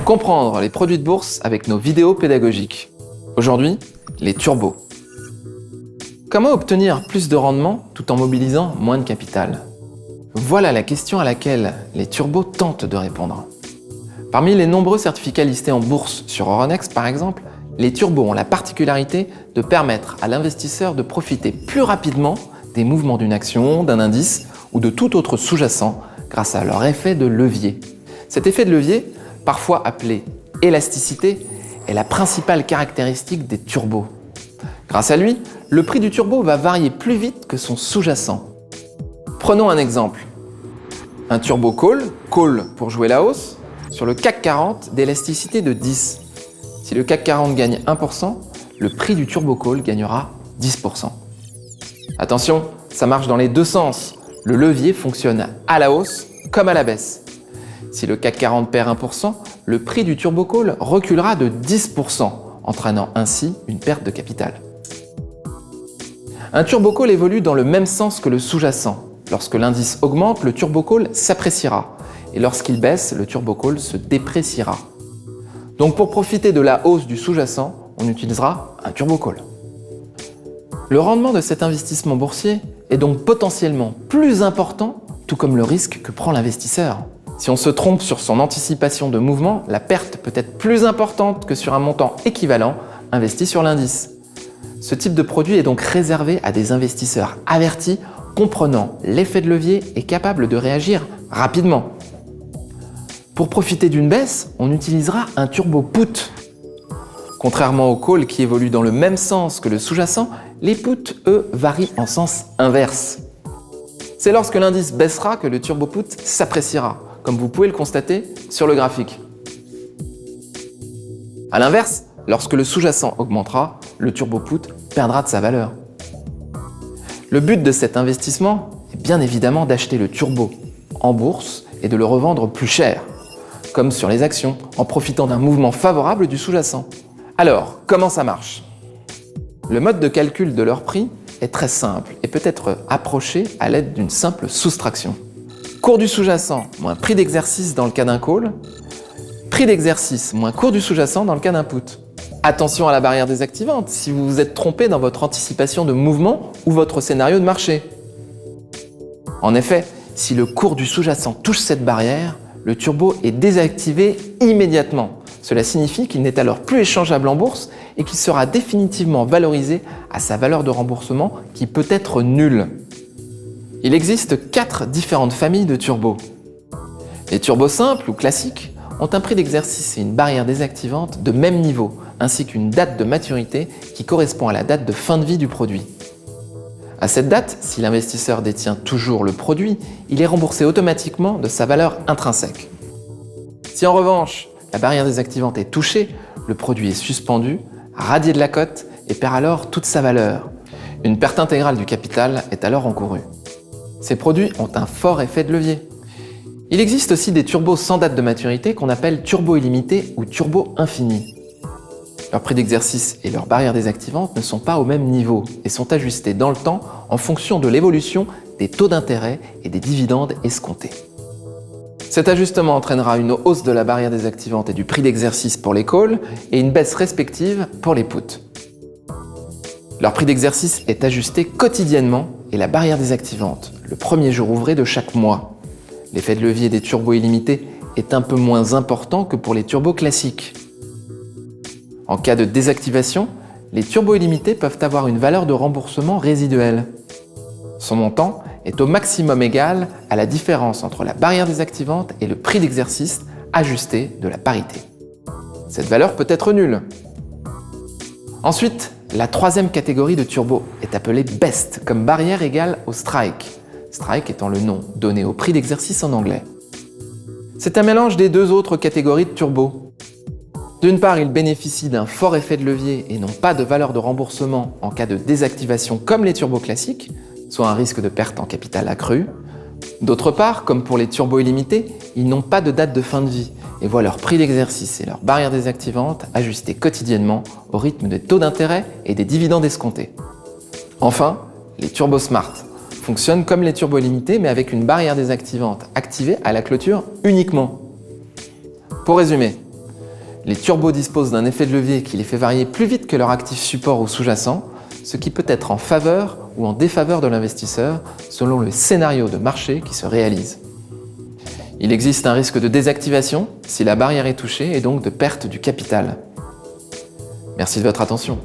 Comprendre les produits de bourse avec nos vidéos pédagogiques. Aujourd'hui, les turbos. Comment obtenir plus de rendement tout en mobilisant moins de capital? Voilà la question à laquelle les turbos tentent de répondre. Parmi les nombreux certificats listés en bourse sur Euronext par exemple, les turbos ont la particularité de permettre à l'investisseur de profiter plus rapidement des mouvements d'une action, d'un indice ou de tout autre sous-jacent grâce à leur effet de levier. Cet effet de levier, parfois appelé élasticité, est la principale caractéristique des turbos. Grâce à lui, le prix du turbo va varier plus vite que son sous-jacent. Prenons un exemple. Un turbo call pour jouer la hausse, sur le CAC 40 d'élasticité de 10. Si le CAC 40 gagne 1%, le prix du turbo call gagnera 10%. Attention, ça marche dans les deux sens. Le levier fonctionne à la hausse comme à la baisse. Si le CAC 40 perd 1%, le prix du turbo call reculera de 10%, entraînant ainsi une perte de capital. Un turbo call évolue dans le même sens que le sous-jacent. Lorsque l'indice augmente, le turbo call s'appréciera. Et lorsqu'il baisse, le turbo call se dépréciera. Donc pour profiter de la hausse du sous-jacent, on utilisera un turbo call. Le rendement de cet investissement boursier est donc potentiellement plus important, tout comme le risque que prend l'investisseur. Si on se trompe sur son anticipation de mouvement, la perte peut être plus importante que sur un montant équivalent investi sur l'indice. Ce type de produit est donc réservé à des investisseurs avertis, comprenant l'effet de levier et capables de réagir rapidement. Pour profiter d'une baisse, on utilisera un turbo put. Contrairement aux calls qui évoluent dans le même sens que le sous-jacent, les puts, eux, varient en sens inverse. C'est lorsque l'indice baissera que le turbo put s'appréciera, comme vous pouvez le constater sur le graphique. A l'inverse, lorsque le sous-jacent augmentera, le turbo put perdra de sa valeur. Le but de cet investissement est bien évidemment d'acheter le turbo en bourse et de le revendre plus cher, comme sur les actions, en profitant d'un mouvement favorable du sous-jacent. Alors, comment ça marche? Le mode de calcul de leur prix est très simple et peut être approché à l'aide d'une simple soustraction. Cours du sous-jacent moins prix d'exercice dans le cas d'un call, prix d'exercice moins cours du sous-jacent dans le cas d'un put. Attention à la barrière désactivante si vous vous êtes trompé dans votre anticipation de mouvement ou votre scénario de marché. En effet, si le cours du sous-jacent touche cette barrière, le turbo est désactivé immédiatement. Cela signifie qu'il n'est alors plus échangeable en bourse et qu'il sera définitivement valorisé à sa valeur de remboursement qui peut être nulle. Il existe 4 différentes familles de turbos. Les turbos simples ou classiques ont un prix d'exercice et une barrière désactivante de même niveau, ainsi qu'une date de maturité qui correspond à la date de fin de vie du produit. À cette date, si l'investisseur détient toujours le produit, il est remboursé automatiquement de sa valeur intrinsèque. Si en revanche, la barrière désactivante est touchée, le produit est suspendu, radié de la cote et perd alors toute sa valeur. Une perte intégrale du capital est alors encourue. Ces produits ont un fort effet de levier. Il existe aussi des turbos sans date de maturité qu'on appelle turbo illimité ou turbo infini. Leur prix d'exercice et leur barrière désactivante ne sont pas au même niveau et sont ajustés dans le temps en fonction de l'évolution des taux d'intérêt et des dividendes escomptés. Cet ajustement entraînera une hausse de la barrière désactivante et du prix d'exercice pour les calls et une baisse respective pour les puts. Leur prix d'exercice est ajusté quotidiennement et la barrière désactivante le premier jour ouvré de chaque mois. L'effet de levier des turbos illimités est un peu moins important que pour les turbos classiques. En cas de désactivation, les turbos illimités peuvent avoir une valeur de remboursement résiduelle. Son montant est au maximum égal à la différence entre la barrière désactivante et le prix d'exercice ajusté de la parité. Cette valeur peut être nulle. Ensuite, la troisième catégorie de turbos est appelée BEST, comme barrière égale au strike. Strike étant le nom donné au prix d'exercice en anglais. C'est un mélange des deux autres catégories de turbos. D'une part, il bénéficie d'un fort effet de levier et n'ont pas de valeur de remboursement en cas de désactivation comme les turbos classiques, soit un risque de perte en capital accru. D'autre part, comme pour les turbos illimités, ils n'ont pas de date de fin de vie et voient leur prix d'exercice et leur barrière désactivante ajustés quotidiennement au rythme des taux d'intérêt et des dividendes escomptés. Enfin, les turbos smart fonctionnent comme les turbos illimités mais avec une barrière désactivante activée à la clôture uniquement. Pour résumer, Les turbos disposent d'un effet de levier qui les fait varier plus vite que leur actif support ou sous-jacent, ce qui peut être en faveur ou en défaveur de l'investisseur selon le scénario de marché qui se réalise. Il existe un risque de désactivation si la barrière est touchée et donc de perte du capital. Merci de votre attention.